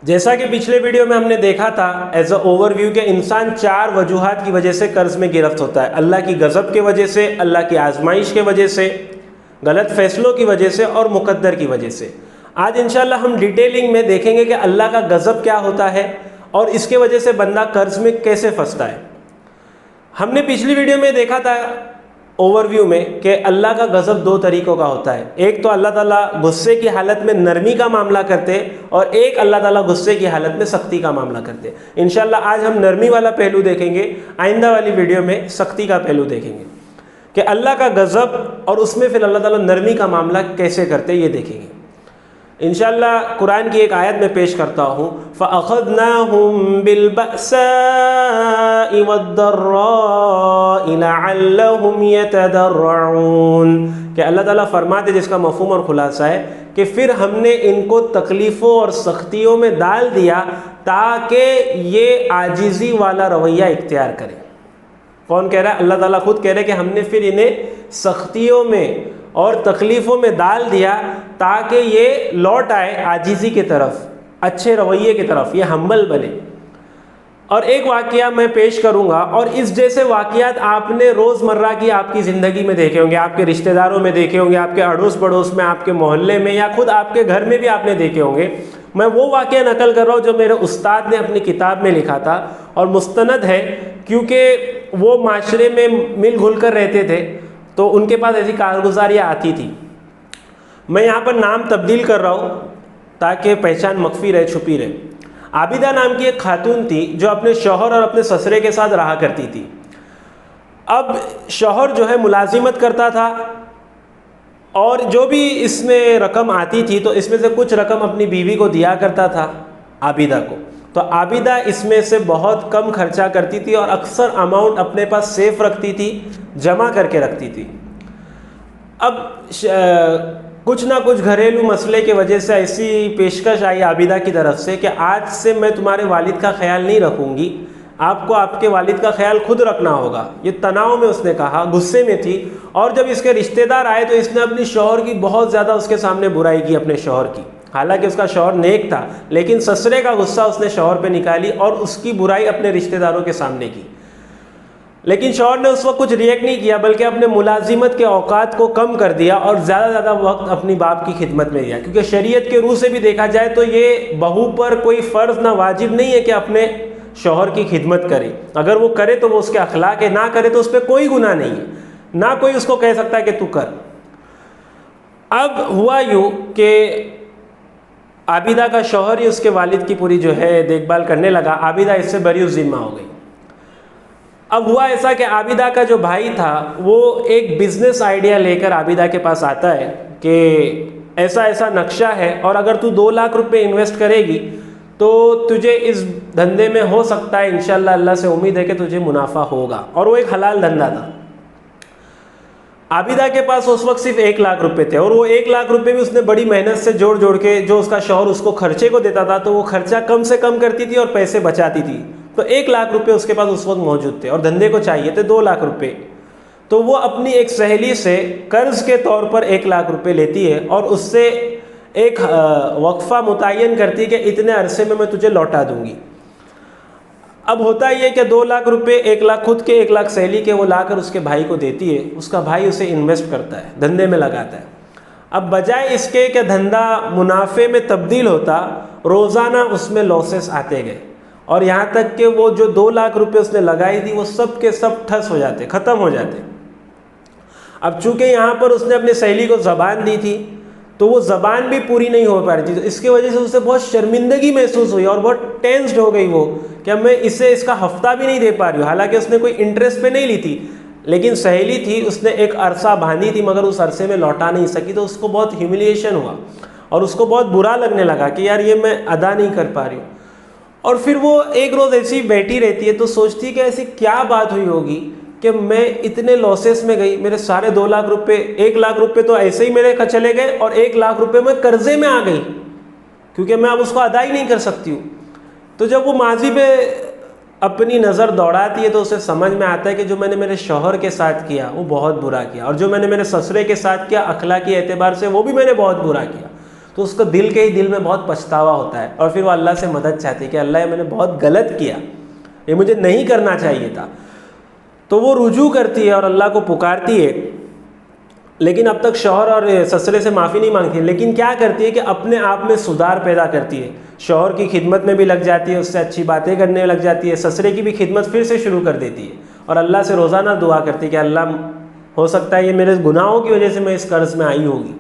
जैसा कि पिछले वीडियो में हमने देखा था एज अ ओवरव्यू के इंसान 4 वजूहात की वजह से कर्ज में गिरफ्त होता है। अल्लाह की गज़ब के वजह से, अल्लाह की आजमाइश के वजह से, गलत फैसलों की वजह से और मुकद्दर की वजह से। आज इंशाल्लाह हम डिटेलिंग में देखेंगे कि अल्लाह का गज़ब क्या होता है और इसके वजह से बंदा कर्ज में कैसे फंसता है। हमने पिछली वीडियो में देखा था ओवरव्यू में कि अल्लाह का गज़ब 2 तरीक़ों का होता है। एक तो अल्लाह ताला गुस्से की हालत में नरमी का मामला करते और एक अल्लाह ताला गुस्से की हालत में सख्ती का मामला करते। इंशाल्लाह आज हम नरमी वाला पहलू देखेंगे, आइंदा वाली वीडियो में सख्ती का पहलू देखेंगे कि अल्लाह का गज़ब और उसमें फिर अल्लाह ताला नरमी का मामला कैसे करते ये देखेंगे। इंशाल्लाह कुरान की एक आयत में पेश करता हूँ, फ़अख़ज़नाहुम बिलबअसाइ वद्दर्राइ लअल्लहुम यतदर्रऊन कि अल्लाह ताला फरमाते, जिसका मफ़हूम और ख़ुलासा है कि फिर हमने इनको तकलीफ़ों और सख्तियों में डाल दिया ताकि ये आजिज़ी वाला रवैया इख्तियार करें। कौन कह रहा है? अल्लाह ताला खुद कह रहे हैं कि हमने फिर इन्हें सख्तियों में और तकलीफ़ों में डाल दिया ताकि ये लौट आए आजिज़ी की तरफ, अच्छे रवैये की तरफ, ये हम्बल बने। और एक वाक़या मैं पेश करूँगा और इस जैसे वाक़यात आपने रोज़मर्रा की आपकी ज़िंदगी में देखे होंगे, आपके रिश्तेदारों में देखे होंगे, आपके अड़ोस पड़ोस में, आपके मोहल्ले में या खुद आपके घर में भी आपने देखे होंगे। मैं वो वाक़या नकल कर रहा हूँ जो मेरे उस्ताद ने अपनी किताब में लिखा था और मुस्तनद है, क्योंकि वो माशरे में मिल घुल कर रहते थे तो उनके पास ऐसी कारगुजारियाँ आती थी। मैं यहाँ पर नाम तब्दील कर रहा हूँ ताकि पहचान मख्फी रहे, छुपी रहे। आबिदा नाम की एक खातून थी जो अपने शौहर और अपने ससुरे के साथ रहा करती थी। अब शौहर जो है मुलाजिमत करता था और जो भी इसमें रकम आती थी तो इसमें से कुछ रकम अपनी बीवी को दिया करता था, आबिदा को। तो आबिदा इसमें से बहुत कम खर्चा करती थी और अक्सर अमाउंट अपने पास सेफ रखती थी, जमा करके रखती थी। अब कुछ ना कुछ घरेलू मसले की वजह से ऐसी पेशकश आई आबिदा की तरफ से कि आज से मैं तुम्हारे वालिद का ख्याल नहीं रखूँगी, आपको आपके वालिद का ख्याल खुद रखना होगा। ये तनाव में उसने कहा, गुस्से में थी। और जब इसके रिश्तेदार आए तो इसने अपनी शौहर की बहुत ज़्यादा उसके सामने बुराई की, अपने शौहर की। हालांकि उसका शौहर नेक था, लेकिन ससुरे का गुस्सा उसने शौहर पे निकाली और उसकी बुराई अपने रिश्तेदारों के सामने की। लेकिन शौहर ने उस वक्त कुछ रिएक्ट नहीं किया, बल्कि अपने मुलाजिमत के औकात को कम कर दिया और ज़्यादा वक्त अपनी बाप की खिदमत में दिया। क्योंकि शरीयत के रूह से भी देखा जाए तो ये बहू पर कोई फ़र्ज़ ना वाजिब नहीं है कि अपने शौहर की खिदमत करे। अगर वो करे तो वो उसके अखलाक है, ना करे तो उस पर कोई गुनाह नहीं है, ना कोई उसको कह सकता है कि तू कर। अब हुआ यूँ कि आबिदा का शौहर ही उसके वालिद की पूरी जो है देखभाल करने लगा। आबिदा इससे बरी ज़िम्मा हो गई। अब हुआ ऐसा कि आबिदा का जो भाई था वो एक बिज़नेस आइडिया लेकर आबिदा के पास आता है कि ऐसा ऐसा नक्शा है और अगर तू 2 लाख रुपए इन्वेस्ट करेगी तो तुझे इस धंधे में हो सकता है, इंशाल्लाह अल्लाह से उम्मीद है कि तुझे मुनाफा होगा। और वो एक हलाल धंधा था। आबिदा के पास उस वक्त सिर्फ 1 लाख रुपए थे और वो 1 लाख रुपए भी उसने बड़ी मेहनत से जोड़ जोड़ के, जो उसका शौहर उसको खर्चे को देता था तो वो खर्चा कम से कम करती थी और पैसे बचाती थी। तो 1 लाख रुपए उसके पास उस वक्त मौजूद थे और धंधे को चाहिए थे 2 लाख रुपए। तो वो अपनी एक सहेली से कर्ज के तौर पर 1 लाख रुपए लेती है और उससे एक वक्फा मुतय्यन करती है कि इतने अरसे में मैं तुझे लौटा दूंगी। अब होता ये कि 2 लाख रुपए, 1 लाख खुद के, 1 लाख सहेली के, वो लाकर उसके भाई को देती है। उसका भाई उसे इन्वेस्ट करता है, धंधे में लगाता है। अब बजाय इसके कि धंधा मुनाफे में तब्दील होता, रोज़ाना उसमें लॉसेस आते गए और यहाँ तक कि वो जो 2 लाख रुपए उसने लगाई थी वो सब के सब ठस हो जाते, ख़त्म हो जाते। अब चूँकि यहाँ पर उसने अपनी सहेली को ज़बान दी थी तो वो ज़बान भी पूरी नहीं हो पा रही थी। तो इसकी वजह से उसे बहुत शर्मिंदगी महसूस हुई और बहुत टेंस्ड हो गई वो कि मैं इसे इसका हफ्ता भी नहीं दे पा रही हूँ। हालांकि उसने कोई इंटरेस्ट पे नहीं ली थी, लेकिन सहेली थी, उसने एक अरसा बांधी थी मगर उस अरसे में लौटा नहीं सकी। तो उसको बहुत ह्यूमिलिएशन हुआ और उसको बहुत बुरा लगने लगा कि यार ये मैं अदा नहीं कर पा रही हूँ। और फिर वो एक रोज़ ऐसी बैठी रहती है तो सोचती है कि ऐसी क्या बात हुई होगी कि मैं इतने लॉसेस में गई, मेरे सारे 2 लाख रुपए, 1 लाख रुपए तो ऐसे ही मेरे चले गए और 1 लाख रुपए मैं कर्जे में आ गई क्योंकि मैं अब उसको अदा ही नहीं कर सकती हूँ। तो जब वो माजी पे अपनी नज़र दौड़ाती है तो उसे समझ में आता है कि जो मैंने मेरे शौहर के साथ किया वो बहुत बुरा किया और जो मैंने मेरे ससुरे के साथ किया अखलाकी एतबार से वो भी मैंने बहुत बुरा किया। तो उसको दिल के ही दिल में बहुत पछतावा होता है और फिर वो अल्लाह से मदद चाहती है कि अल्लाह मैंने बहुत गलत किया, ये मुझे नहीं करना चाहिए था। तो वो रुजू करती है और अल्लाह को पुकारती है, लेकिन अब तक शौहर और ससुरे से माफ़ी नहीं मांगती है। लेकिन क्या करती है कि अपने आप में सुधार पैदा करती है, शौहर की खिदमत में भी लग जाती है, उससे अच्छी बातें करने में लग जाती है, ससुरे की भी खिदमत फिर से शुरू कर देती है और अल्लाह से रोज़ाना दुआ करती है कि अल्लाह हो सकता है ये मेरे गुनाहों की वजह से मैं इस कर्ज़ में आई होगी।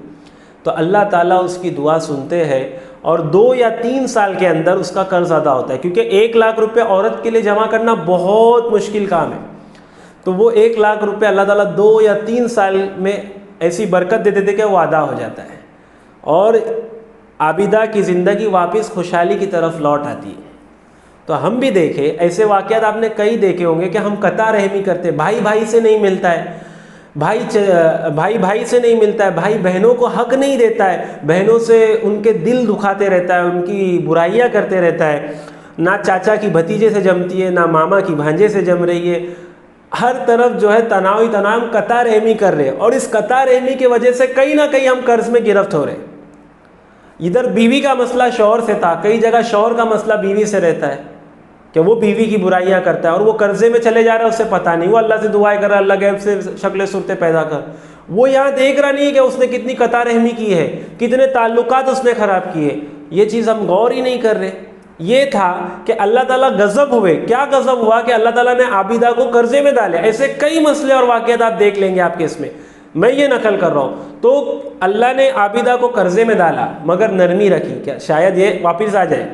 तो अल्लाह ताला उसकी दुआ सुनते हैं और 2 या 3 साल के अंदर उसका कर्ज़ अदा होता है, क्योंकि 1 लाख रुपये औरत के लिए जमा करना बहुत मुश्किल काम है। तो वो 1 लाख रुपये अल्लाह ताला 2 या 3 साल में ऐसी बरकत दे देते कि वो अदा हो जाता है और आबिदा की ज़िंदगी वापस खुशहाली की तरफ लौट आती है। तो हम भी देखें, ऐसे वाक़यात आपने कई देखे होंगे कि हम कता रहमी करते, भाई भाई से नहीं मिलता है, भाई भाई से नहीं मिलता है, भाई बहनों को हक नहीं देता है, बहनों से उनके दिल दुखाते रहता है, उनकी बुराइयां करते रहता है, ना चाचा की भतीजे से जमती है, ना मामा की भांजे से जम रही है, हर तरफ जो है तनाव ही तनाव, कता रहमी कर रहे हैं। और इस कता रहमी की वजह से कहीं ना कहीं हम कर्ज में गिरफ्त हो रहे हैं। इधर बीवी का मसला शौहर से था, कई जगह शौहर का मसला बीवी से रहता है कि वो बीवी की बुराइयां करता है और वो कर्जे में चले जा रहा है, उससे पता नहीं, वो अल्लाह से दुआएं कर रहा है, अल्लाह गैब से शक्ल सूरतें पैदा कर, वो यहाँ देख रहा नहीं है कि उसने कितनी कता रहमी की है, कितने ताल्लुकात उसने ख़राब किए। ये चीज़ हम गौर ही नहीं कर रहे। ये था कि अल्लाह ताला गज़ब हुए। क्या गज़ब हुआ कि अल्लाह ताला ने आबिदा को कर्जे में डाले। ऐसे कई मसले और वाक़यात आप देख लेंगे आपके इसमें, मैं ये नकल कर रहा हूँ। तो अल्लाह ने आबिदा को कर्जे में डाला मगर नरमी रखी, क्या शायद ये वापस आ जाए।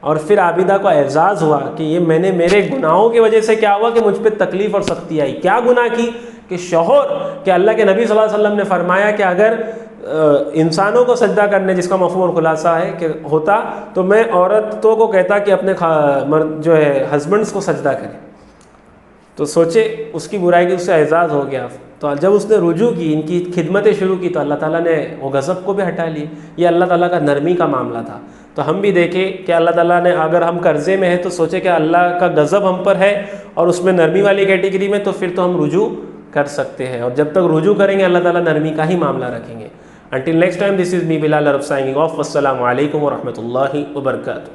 और फिर आबिदा को एहसास हुआ कि ये मैंने मेरे गुनाहों की वजह से क्या हुआ कि मुझ पर तकलीफ़ और सख्ती आई। क्या गुनाह की कि शौहर के अल्लाह के नबी सल्लल्लाहु अलैहि वसल्लम ने फरमाया कि अगर इंसानों को सजदा करने, जिसका मफ़हूम और खुलासा है कि होता, तो मैं औरतों को कहता कि अपने जो है हस्बैंड्स को सजदा करें। तो सोचे उसकी बुराई की उससे एहसास हो गया। तो जब उसने रुजू की, इनकी खिदमतें शुरू की, तो अल्लाह ताला ने वो गज़ब को भी हटा लिए। ये अल्लाह ताला का नरमी का मामला था। तो हम भी देखें कि अल्लाह ताला ने, अगर हम कर्ज़े में हैं तो सोचे कि अल्लाह का गज़ब हम पर है और उसमें नरमी वाली कैटेगरी में, तो फिर तो हम रुजू कर सकते हैं। और जब तक रुजू करेंगे अल्लाह ताला नरमी का ही मामला रखेंगे। Until next time, this is me Bilal Arab signing off. Wassalamu alaikum wa rahmatullahi wa barakatuh.